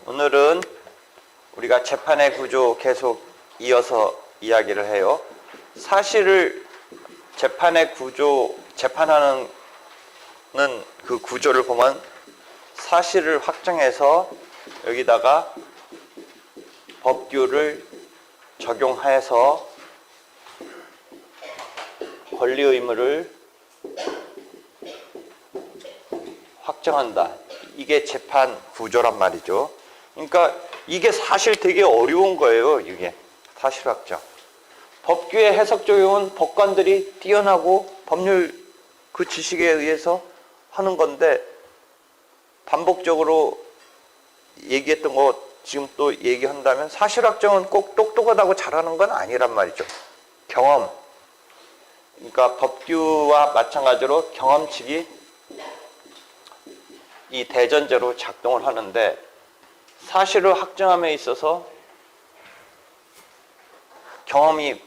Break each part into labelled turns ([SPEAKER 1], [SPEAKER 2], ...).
[SPEAKER 1] 오늘은 우리가 재판의 구조 계속 이어서 이야기를 해요. 사실을 재판의 구조, 재판하는 그 구조를 보면 사실을 확정해서 여기다가 법규를 적용해서 권리 의무를 확정한다. 이게 재판 구조란 말이죠. 그러니까 이게 사실 되게 어려운 거예요. 이게 사실 확정. 법규의 해석 적용은 법관들이 뛰어나고 법률 그 지식에 의해서 하는 건데 반복적으로 얘기했던 거 지금 또 얘기한다면 사실 확정은 꼭 똑똑하다고 잘하는 건 아니란 말이죠. 경험. 그러니까 법규와 마찬가지로 경험칙이 이 대전제로 작동을 하는데 사실을 확정함에 있어서 경험이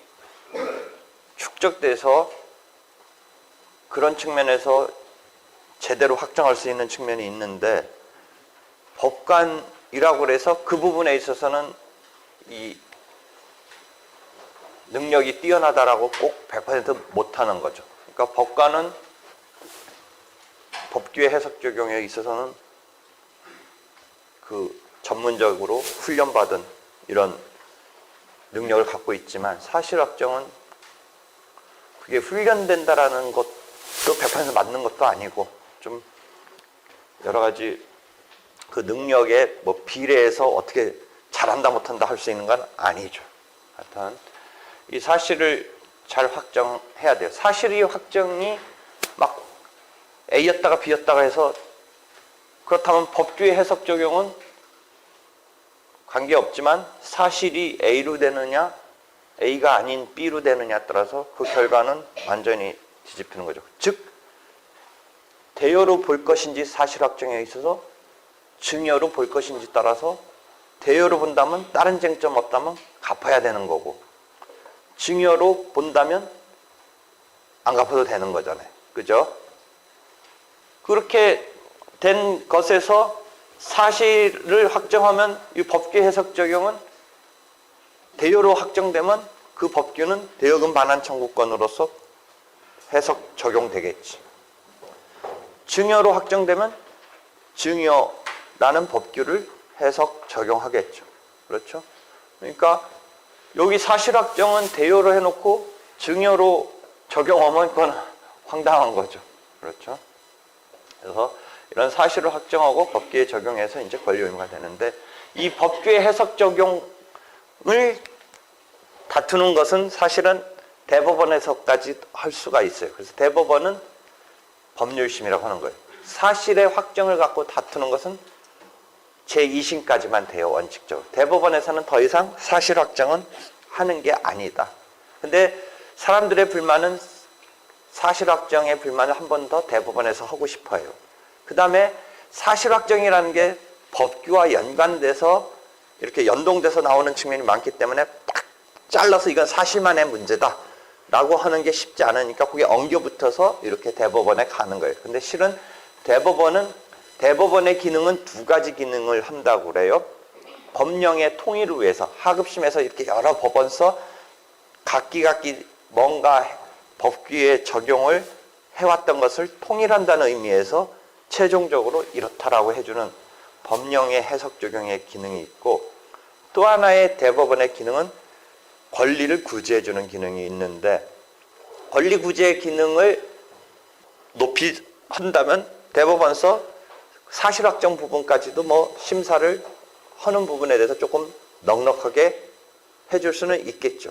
[SPEAKER 1] 축적돼서 그런 측면에서 제대로 확정할 수 있는 측면이 있는데 법관이라고 해서 그 부분에 있어서는 이 능력이 뛰어나다라고 꼭 100% 못하는 거죠. 그러니까 법관은 법규의 해석 적용에 있어서는 그 전문적으로 훈련받은 이런 능력을 갖고 있지만 사실 확정은 그게 훈련된다라는 것도 100% 맞는 것도 아니고 좀 여러 가지 그 능력에 뭐 비례해서 어떻게 잘한다 못한다 할 수 있는 건 아니죠. 하여튼 이 사실을 잘 확정해야 돼요. 사실이 확정이 막 A였다가 B였다가 해서 그렇다면 법규의 해석 적용은 관계없지만 사실이 A로 되느냐 A가 아닌 B로 되느냐에 따라서 그 결과는 완전히 뒤집히는 거죠. 즉 대여로 볼 것인지 사실 확정에 있어서 증여로 볼 것인지 따라서 대여로 본다면 다른 쟁점 없다면 갚아야 되는 거고 증여로 본다면 안 갚아도 되는 거잖아요. 그죠? 그렇게 된 것에서 사실을 확정하면 이 법규 해석 적용은 대여로 확정되면 그 법규는 대여금 반환 청구권으로서 해석 적용되겠지. 증여로 확정되면 증여라는 법규를 해석 적용하겠죠. 그렇죠? 그러니까 여기 사실 확정은 대여로 해놓고 증여로 적용하면 그건 황당한 거죠. 그렇죠? 그래서 이런 사실을 확정하고 법규에 적용해서 이제 권리 의무가 되는데 이 법규의 해석 적용을 다투는 것은 사실은 대법원에서까지 할 수가 있어요. 그래서 대법원은 법률심이라고 하는 거예요. 사실의 확정을 갖고 다투는 것은 제2심까지만 돼요. 원칙적으로. 대법원에서는 더 이상 사실 확정은 하는 게 아니다. 근데 사람들의 불만은 사실 확정의 불만을 한 번 더 대법원에서 하고 싶어요. 그 다음에 사실 확정이라는 게 법규와 연관돼서 이렇게 연동돼서 나오는 측면이 많기 때문에 딱 잘라서 이건 사실만의 문제다 라고 하는 게 쉽지 않으니까 그게 엉겨붙어서 이렇게 대법원에 가는 거예요. 근데 실은 대법원의 기능은 두 가지 기능을 한다고 그래요. 법령의 통일을 위해서 하급심에서 이렇게 여러 법원서 각기 뭔가 법규의 적용을 해왔던 것을 통일한다는 의미에서 최종적으로 이렇다라고 해주는 법령의 해석 적용의 기능이 있고 또 하나의 대법원의 기능은 권리를 구제해주는 기능이 있는데 권리 구제 기능을 높이 한다면 대법원서 사실 확정 부분까지도 뭐 심사를 하는 부분에 대해서 조금 넉넉하게 해줄 수는 있겠죠.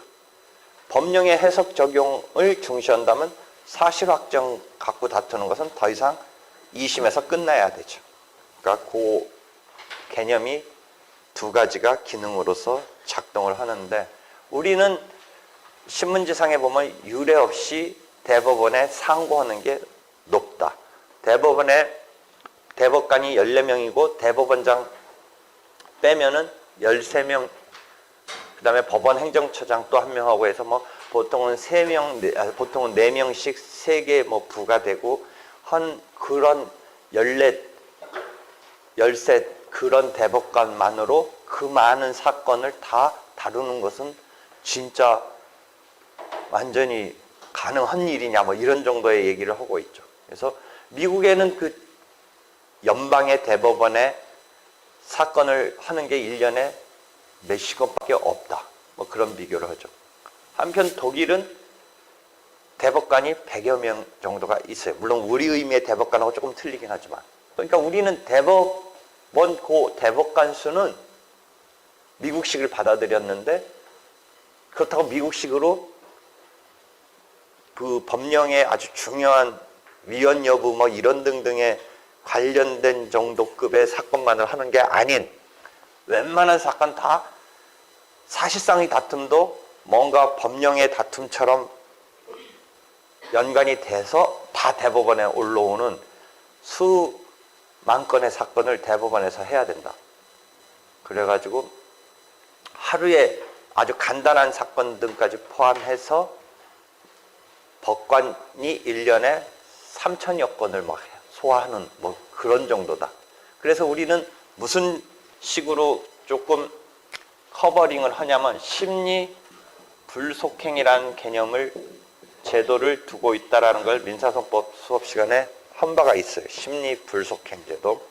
[SPEAKER 1] 법령의 해석 적용을 중시한다면 사실 확정 갖고 다투는 것은 더 이상 2심에서 끝나야 되죠. 그러니까 그 개념이 두 가지가 기능으로서 작동을 하는데 우리는 신문지상에 보면 유례 없이 대법원에 상고하는 게 높다. 대법관이 14명이고 대법원장 빼면은 13명, 그 다음에 법원 행정처장 또 한 명하고 해서 뭐 보통은 보통은 4명씩 3개 뭐 부가 되고 한 그런 14, 13 그런 대법관만으로 그 많은 사건을 다 다루는 것은 진짜 완전히 가능한 일이냐 뭐 이런 정도의 얘기를 하고 있죠. 그래서 미국에는 그 연방의 대법원에 사건을 하는 게 1년에 몇십 건밖에 없다. 뭐 그런 비교를 하죠. 한편 독일은 대법관이 100여 명 정도가 있어요. 물론 우리 의미의 대법관하고 조금 틀리긴 하지만. 그러니까 우리는 대법원 그 대법관 수는 미국식을 받아들였는데 그렇다고 미국식으로 그 법령의 아주 중요한 위헌 여부 뭐 이런 등등에 관련된 정도급의 사건만을 하는 게 아닌 웬만한 사건 다 사실상의 다툼도 뭔가 법령의 다툼처럼 연관이 돼서 다 대법원에 올라오는 수만 건의 사건을 대법원에서 해야 된다. 그래가지고 하루에 아주 간단한 사건 등까지 포함해서 법관이 1년에 3천여 건을 막 소화하는 뭐 그런 정도다. 그래서 우리는 무슨 식으로 조금 커버링을 하냐면 심리 불속행이라는 개념을 제도를 두고 있다라는 걸 민사소송법 수업 시간에 한 바가 있어요. 심리 불속행 제도.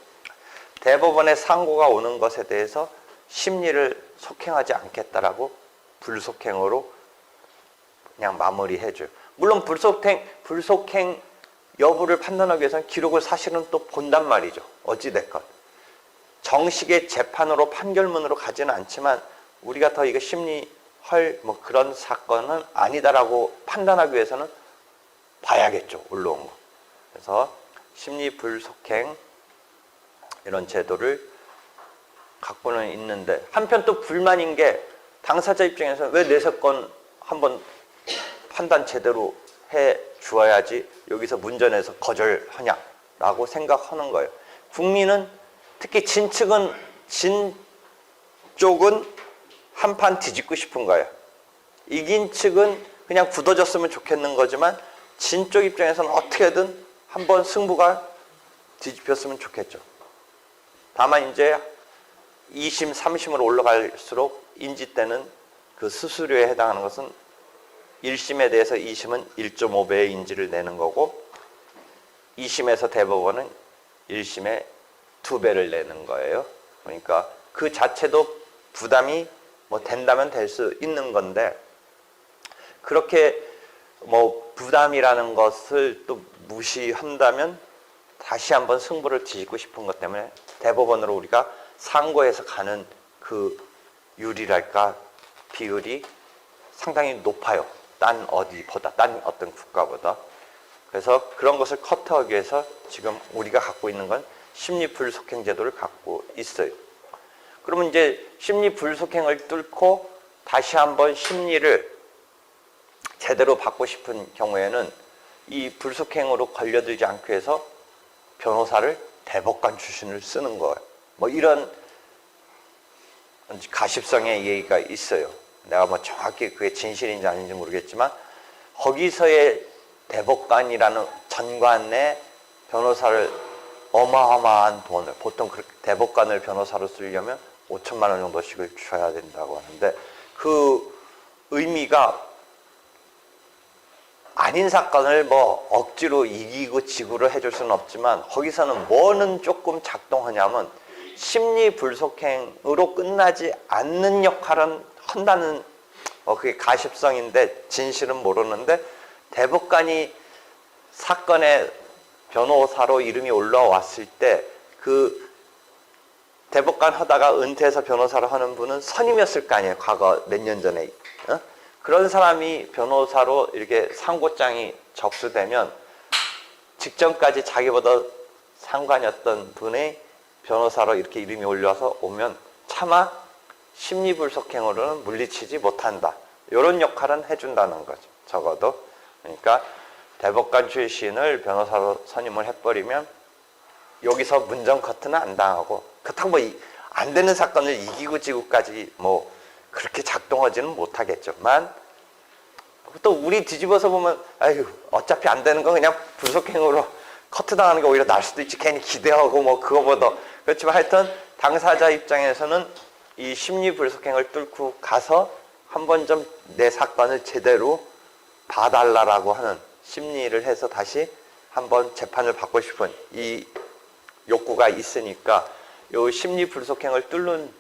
[SPEAKER 1] 대법원에 상고가 오는 것에 대해서 심리를 속행하지 않겠다라고 불속행으로 그냥 마무리해줘요. 물론 불속행 여부를 판단하기 위해서는 기록을 사실은 또 본단 말이죠. 어찌됐건. 정식의 재판으로 판결문으로 가지는 않지만 우리가 더 이거 심리할 뭐 그런 사건은 아니다라고 판단하기 위해서는 봐야겠죠. 올라온 거. 그래서 심리 불속행 이런 제도를 갖고는 있는데 한편 또 불만인 게 당사자 입장에서는 왜 내 사건 한번 판단 제대로 해 주어야지 여기서 문전에서 거절하냐라고 생각하는 거예요. 국민은 특히 진 쪽은 한판 뒤집고 싶은 거예요. 이긴 측은 그냥 굳어졌으면 좋겠는 거지만 진 쪽 입장에서는 어떻게든 한번 승부가 뒤집혔으면 좋겠죠. 다만 이제 2심, 3심으로 올라갈수록 인지 때는 그 수수료에 해당하는 것은 1심에 대해서 2심은 1.5배의 인지를 내는 거고 2심에서 대법원은 1심에 2배를 내는 거예요. 그러니까 그 자체도 부담이 뭐 된다면 될 수 있는 건데 그렇게 뭐 부담이라는 것을 또 무시한다면 다시 한번 승부를 뒤집고 싶은 것 때문에 대법원으로 우리가 상고해서 가는 그 율이랄까 비율이 상당히 높아요. 딴 어디보다, 딴 어떤 국가보다. 그래서 그런 것을 커트하기 위해서 지금 우리가 갖고 있는 건 심리 불속행 제도를 갖고 있어요. 그러면 이제 심리 불속행을 뚫고 다시 한번 심리를 제대로 받고 싶은 경우에는 이 불속행으로 걸려들지 않기 위해서 변호사를 대법관 출신을 쓰는 거예요. 뭐 이런 가십성의 얘기가 있어요. 내가 뭐 정확히 그게 진실인지 아닌지 모르겠지만 거기서의 대법관이라는 전관의 변호사를 어마어마한 돈을 보통 그렇게 대법관을 변호사로 쓰려면 5천만 원 정도씩을 줘야 된다고 하는데 그 의미가 아닌 사건을 뭐 억지로 이기고 지구를 해줄 수는 없지만 거기서는 뭐는 조금 작동하냐면 심리 불속행으로 끝나지 않는 역할은 한다는 그게 가십성인데 진실은 모르는데 대법관이 사건의 변호사로 이름이 올라왔을 때 그 대법관 하다가 은퇴해서 변호사를 하는 분은 선임이었을 거 아니에요. 과거 몇 년 전에. 그런 사람이 변호사로 이렇게 상고장이 접수되면 직전까지 자기보다 상관이었던 분의 변호사로 이렇게 이름이 올려서 오면 차마 심리불속행으로는 물리치지 못한다. 이런 역할은 해준다는 거죠. 적어도. 그러니까 대법관 출신을 변호사로 선임을 해버리면 여기서 문전 커트는 안 당하고 그렇다고 뭐 안 되는 사건을 이기고 지고까지 뭐 그렇게 작동하지는 못하겠지만 또 우리 뒤집어서 보면 아유 어차피 안 되는 거 그냥 불속행으로 커트당하는 게 오히려 나을 수도 있지 괜히 기대하고 뭐 그거보다 그렇지만 하여튼 당사자 입장에서는 이 심리 불속행을 뚫고 가서 한번 좀 내 사건을 제대로 봐달라라고 하는 심리를 해서 다시 한번 재판을 받고 싶은 이 욕구가 있으니까 이 심리 불속행을 뚫는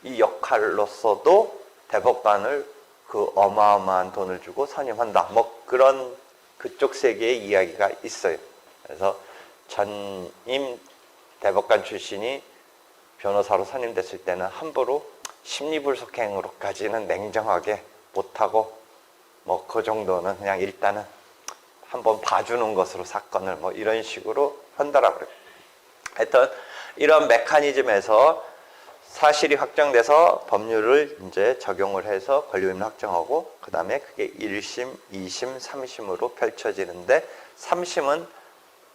[SPEAKER 1] 이 역할로서도 대법관을 그 어마어마한 돈을 주고 선임한다. 뭐 그런 그쪽 세계의 이야기가 있어요. 그래서 전임 대법관 출신이 변호사로 선임됐을 때는 함부로 심리불속행으로까지는 냉정하게 못하고 뭐 그 정도는 그냥 일단은 한번 봐주는 것으로 사건을 뭐 이런 식으로 한다라고 그래요. 하여튼 이런 메커니즘에서 사실이 확정돼서 법률을 이제 적용을 해서 권리의무를 확정하고 그 다음에 그게 1심, 2심, 3심으로 펼쳐지는데 3심은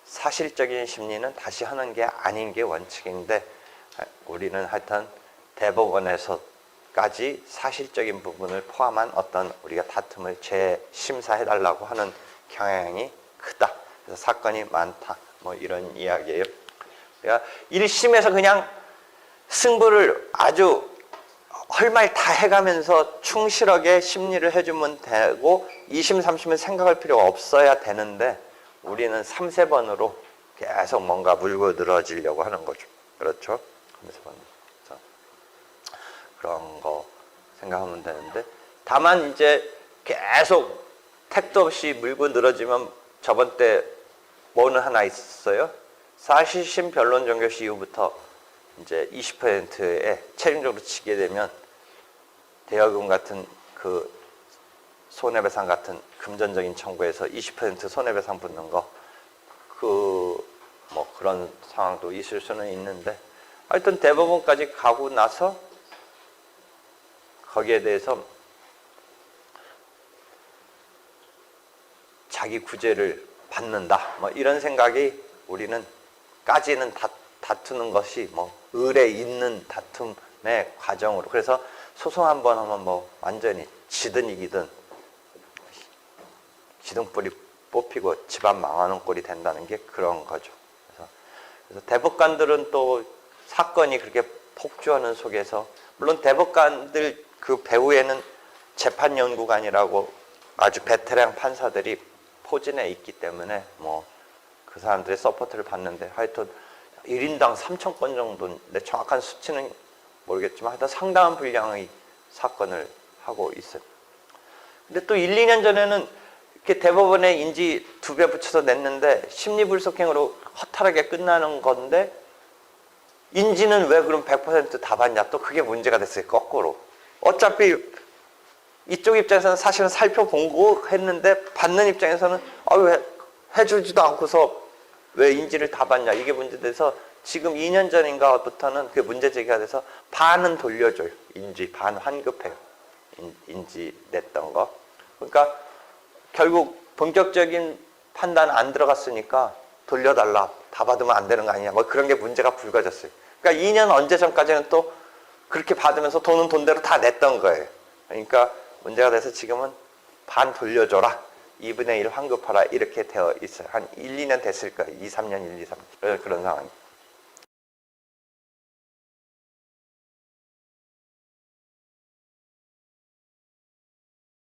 [SPEAKER 1] 사실적인 심리는 다시 하는 게 아닌 게 원칙인데 우리는 하여튼 대법원에서까지 사실적인 부분을 포함한 어떤 우리가 다툼을 재심사해달라고 하는 경향이 크다. 그래서 사건이 많다. 뭐 이런 이야기예요. 그러니까 1심에서 그냥 승부를 아주 할 말 다 해가면서 충실하게 심리를 해주면 되고 2심, 3심은 생각할 필요가 없어야 되는데 우리는 3, 4번으로 계속 뭔가 물고 늘어지려고 하는 거죠. 그렇죠? 3, 4번. 그런 거 생각하면 되는데 다만 이제 계속 택도 없이 물고 늘어지면 저번 때 뭐는 하나 있었어요? 사실심 변론 종결시 이후부터 이제 20%에 최종적으로 치게 되면 대여금 같은 그 손해배상 같은 금전적인 청구에서 20% 손해배상 붙는 거 뭐 그런 상황도 있을 수는 있는데 하여튼 대법원까지 가고 나서 거기에 대해서 자기 구제를 받는다 뭐 이런 생각이 우리는 까지는 다투는 것이 뭐 을에 있는 다툼의 과정으로 그래서 소송 한 번 하면 뭐 완전히 지든 이기든 기둥뿌리 뽑히고 집안 망하는 꼴이 된다는 게 그런 거죠. 그래서 대법관들은 또 사건이 그렇게 폭주하는 속에서 물론 대법관들 그 배후에는 재판연구관이라고 아주 베테랑 판사들이 포진해 있기 때문에 뭐 그 사람들의 서포트를 받는데 하여튼 1인당 3,000건 정도인데 정확한 수치는 모르겠지만 하여튼 상당한 분량의 사건을 하고 있어요. 근데 또 1, 2년 전에는 이렇게 대법원에 인지 2배 붙여서 냈는데 심리불속행으로 허탈하게 끝나는 건데 인지는 왜 그럼 100% 다 받냐 또 그게 문제가 됐어요. 거꾸로. 어차피 이쪽 입장에서는 사실은 살펴보고 했는데 받는 입장에서는 왜 해주지도 않고서 왜 인지를 다 받냐 이게 문제돼서 지금 2년 전인가부터는 그 문제 제기가 돼서 반은 돌려줘요. 인지 반 환급해요. 인지 냈던 거. 그러니까 결국 본격적인 판단 안 들어갔으니까 돌려달라. 다 받으면 안 되는 거 아니냐. 뭐 그런 게 문제가 불거졌어요. 그러니까 2년 언제 전까지는 또 그렇게 받으면서 돈은 돈대로 다 냈던 거예요. 그러니까 문제가 돼서 지금은 반 돌려줘라. 2분의 1 환급하라. 이렇게 되어 있어요. 한 1, 2년 됐을 거예요. 2, 3년, 1, 2, 3년. 그런 상황입니다.